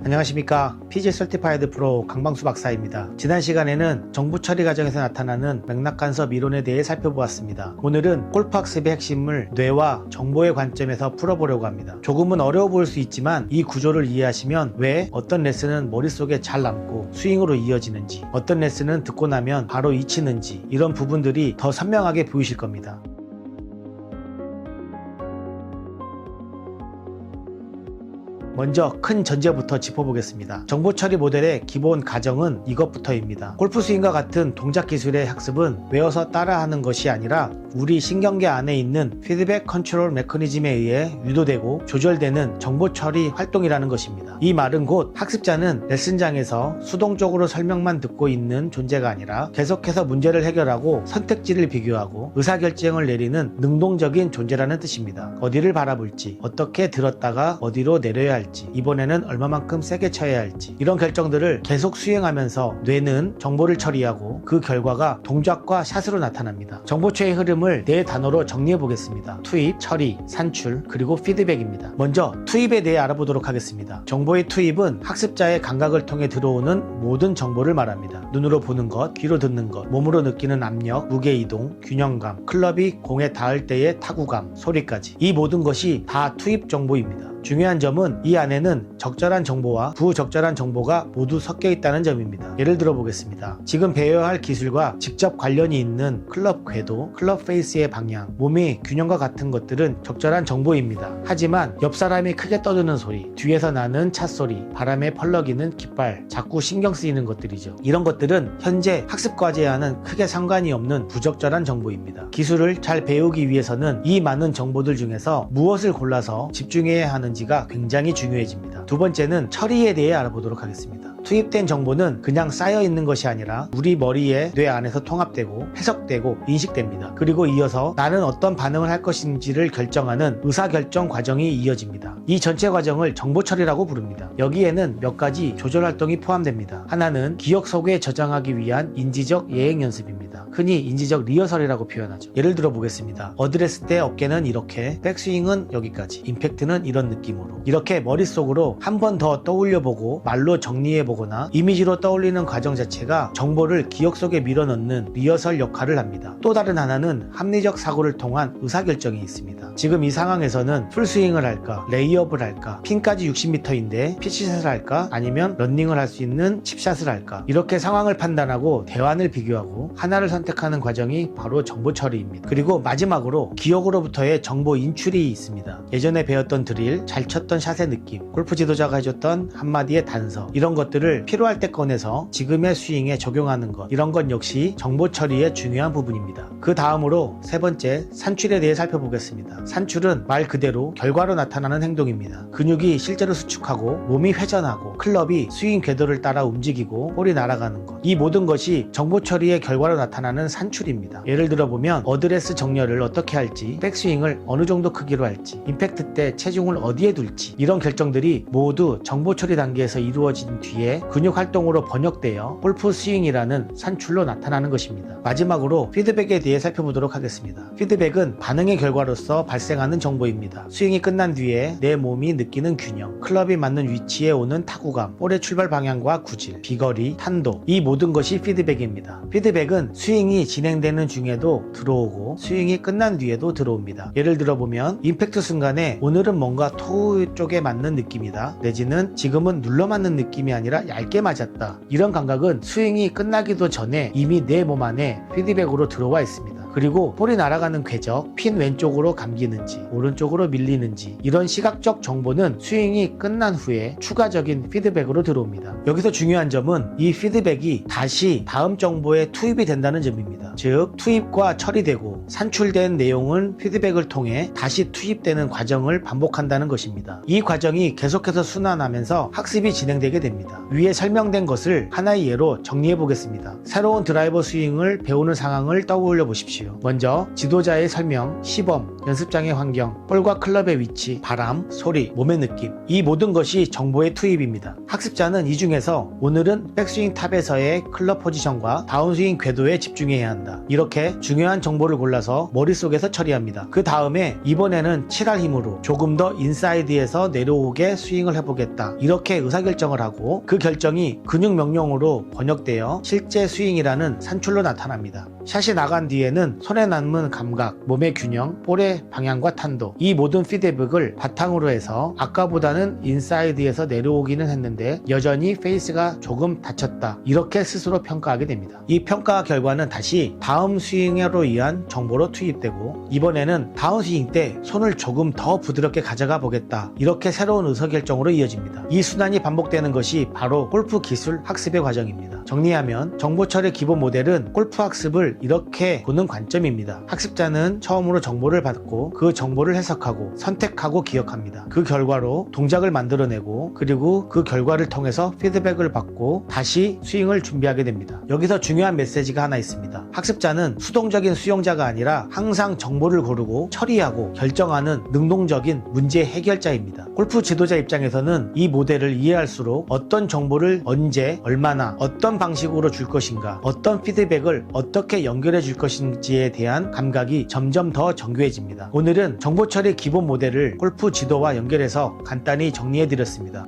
안녕하십니까. PG 설티파이드 프로 강방수 박사입니다. 지난 시간에는 정보 처리 과정에서 나타나는 맥락간섭 이론에 대해 살펴보았습니다. 오늘은 골프 학습의 핵심을 뇌와 정보의 관점에서 풀어보려고 합니다. 조금은 어려워 보일 수 있지만 이 구조를 이해하시면 왜 어떤 레슨은 머릿속에 잘 남고 스윙으로 이어지는지, 어떤 레슨은 듣고 나면 바로 잊히는지, 이런 부분들이 더 선명하게 보이실 겁니다. 먼저 큰 전제부터 짚어보겠습니다. 정보 처리 모델의 기본 가정은 이것부터입니다. 골프 스윙과 같은 동작 기술의 학습은 외워서 따라하는 것이 아니라 우리 신경계 안에 있는 피드백 컨트롤 메커니즘에 의해 유도되고 조절되는 정보 처리 활동이라는 것입니다. 이 말은 곧 학습자는 레슨장에서 수동적으로 설명만 듣고 있는 존재가 아니라 계속해서 문제를 해결하고 선택지를 비교하고 의사결정을 내리는 능동적인 존재라는 뜻입니다. 어디를 바라볼지, 어떻게 들었다가 어디로 내려야 할지, 이번에는 얼마만큼 세게 쳐야 할지, 이런 결정들을 계속 수행하면서 뇌는 정보를 처리하고 그 결과가 동작과 샷으로 나타납니다. 정보체의 흐름을 네 단어로 정리해 보겠습니다. 투입, 처리, 산출, 그리고 피드백입니다. 먼저 투입에 대해 알아보도록 하겠습니다. 정보의 투입은 학습자의 감각을 통해 들어오는 모든 정보를 말합니다. 눈으로 보는 것, 귀로 듣는 것, 몸으로 느끼는 압력, 무게 이동, 균형감, 클럽이 공에 닿을 때의 타구감, 소리까지, 이 모든 것이 다 투입 정보입니다. 중요한 점은 이 안에는 적절한 정보와 부적절한 정보가 모두 섞여 있다는 점입니다. 예를 들어 보겠습니다. 지금 배워야 할 기술과 직접 관련이 있는 클럽 궤도, 클럽 페이스의 방향, 몸의 균형과 같은 것들은 적절한 정보입니다. 하지만 옆 사람이 크게 떠드는 소리, 뒤에서 나는 차 소리, 바람에 펄럭이는 깃발, 자꾸 신경 쓰이는 것들이죠. 이런 것들은 현재 학습 과제와는 크게 상관이 없는 부적절한 정보입니다. 기술을 잘 배우기 위해서는 이 많은 정보들 중에서 무엇을 골라서 집중해야 하는지가 굉장히 중요해집니다. 두 번째는 처리에 대해 알아보도록 하겠습니다. 투입된 정보는 그냥 쌓여 있는 것이 아니라 우리 머리에 뇌 안에서 통합되고 해석되고 인식됩니다. 그리고 이어서 나는 어떤 반응을 할 것인지를 결정하는 의사결정 과정이 이어집니다. 이 전체 과정을 정보 처리라고 부릅니다. 여기에는 몇 가지 조절 활동이 포함됩니다. 하나는 기억 속에 저장하기 위한 인지적 예행 연습입니다. 흔히 인지적 리허설이라고 표현하죠. 예를 들어 보겠습니다. 어드레스 때 어깨는 이렇게, 백스윙은 여기까지, 임팩트는 이런 느낌으로, 이렇게 머릿속으로 한 번 더 떠올려보고 말로 정리해보거나 이미지로 떠올리는 과정 자체가 정보를 기억 속에 밀어넣는 리허설 역할을 합니다. 또 다른 하나는 합리적 사고를 통한 의사결정이 있습니다. 지금 이 상황에서는 풀스윙을 할까, 레이업을 할까, 핀까지 60m인데 피치샷을 할까, 아니면 런닝을 할 수 있는 칩샷을 할까, 이렇게 상황을 판단하고 대안을 비교하고 하나를 선택하는 과정이 바로 정보 처리입니다. 그리고 마지막으로 기억으로부터의 정보 인출이 있습니다. 예전에 배웠던 드릴, 잘 쳤던 샷의 느낌, 골프 지도자가 해줬던 한마디의 단서, 이런 것들을 필요할 때 꺼내서 지금의 스윙에 적용하는 것, 이런 것 역시 정보 처리의 중요한 부분입니다. 그 다음으로 세 번째, 산출에 대해 살펴보겠습니다. 산출은 말 그대로 결과로 나타나는 행동입니다. 근육이 실제로 수축하고 몸이 회전하고 클럽이 스윙 궤도를 따라 움직이고 볼이 날아가는 것, 이 모든 것이 정보 처리의 결과로 나타나는 산출입니다. 예를 들어 보면 어드레스 정렬을 어떻게 할지, 백스윙을 어느 정도 크기로 할지, 임팩트 때 체중을 어디에 둘지, 이런 결정들이 모두 정보 처리 단계에서 이루어진 뒤에 근육 활동으로 번역되어 골프 스윙이라는 산출로 나타나는 것입니다. 마지막으로 피드백에 대해 살펴보도록 하겠습니다. 피드백은 반응의 결과로서 발생하는 정보입니다. 스윙이 끝난 뒤에 내 몸이 느끼는 균형, 클럽이 맞는 위치에 오는 타구감, 볼의 출발 방향과 구질, 비거리, 탄도, 이 모든 것이 피드백입니다. 피드백은 스윙이 진행되는 중에도 들어오고 스윙이 끝난 뒤에도 들어옵니다. 예를 들어 보면 임팩트 순간에 오늘은 뭔가 토우 쪽에 맞는 느낌이다, 내지는 지금은 눌러 맞는 느낌이 아니라 얇게 맞았다, 이런 감각은 스윙이 끝나기도 전에 이미 내 몸 안에 피드백으로 들어와 있습니다. 그리고 볼이 날아가는 궤적, 핀 왼쪽으로 감기는지 오른쪽으로 밀리는지, 이런 시각적 정보는 스윙이 끝난 후에 추가적인 피드백으로 들어옵니다. 여기서 중요한 점은 이 피드백이 다시 다음 정보에 투입이 된다는 점입니다. 즉 투입과 처리되고 산출된 내용은 피드백을 통해 다시 투입되는 과정을 반복한다는 것입니다. 이 과정이 계속해서 순환하면서 학습이 진행되게 됩니다. 위에 설명된 것을 하나의 예로 정리해 보겠습니다. 새로운 드라이버 스윙을 배우는 상황을 떠올려 보십시오. 먼저 지도자의 설명, 시범, 연습장의 환경, 볼과 클럽의 위치, 바람, 소리, 몸의 느낌, 이 모든 것이 정보의 투입입니다. 학습자는 이 중에서 오늘은 백스윙 탑에서의 클럽 포지션과 다운스윙 궤도에 집중해야 한다, 이렇게 중요한 정보를 골라서 머릿속에서 처리합니다. 그 다음에 이번에는 7할 힘으로 조금 더 인사이드에서 내려오게 스윙을 해보겠다, 이렇게 의사결정을 하고 그 결정이 근육 명령으로 번역되어 실제 스윙이라는 산출로 나타납니다. 샷이 나간 뒤에는 손에 남은 감각, 몸의 균형, 볼의 방향과 탄도, 이 모든 피드백을 바탕으로 해서 아까보다는 인사이드에서 내려오기는 했는데 여전히 페이스가 조금 다쳤다, 이렇게 스스로 평가하게 됩니다. 이 평가 결과는 다시 다음 스윙으로 위한 정보로 투입되고 이번에는 다운 스윙 때 손을 조금 더 부드럽게 가져가 보겠다, 이렇게 새로운 의사결정으로 이어집니다. 이 순환이 반복되는 것이 바로 골프 기술 학습의 과정입니다. 정리하면 정보 처리 기본 모델은 골프 학습을 이렇게 보는 관점입니다. 학습자는 처음으로 정보를 받고 그 정보를 해석하고 선택하고 기억합니다. 그 결과로 동작을 만들어내고 그리고 그 결과를 통해서 피드백을 받고 다시 스윙을 준비하게 됩니다. 여기서 중요한 메시지가 하나 있습니다. 학습자는 수동적인 수용자가 아니라 항상 정보를 고르고 처리하고 결정하는 능동적인 문제 해결자입니다. 골프 지도자 입장에서는 이 모델을 이해할수록 어떤 정보를 언제 얼마나 어떤 방식으로 줄 것인가, 어떤 피드백을 어떻게 연결해 줄 것인지에 대한 감각이 점점 더 정교해집니다. 오늘은 정보 처리 기본 모델을 골프 지도와 연결해서 간단히 정리해 드렸습니다.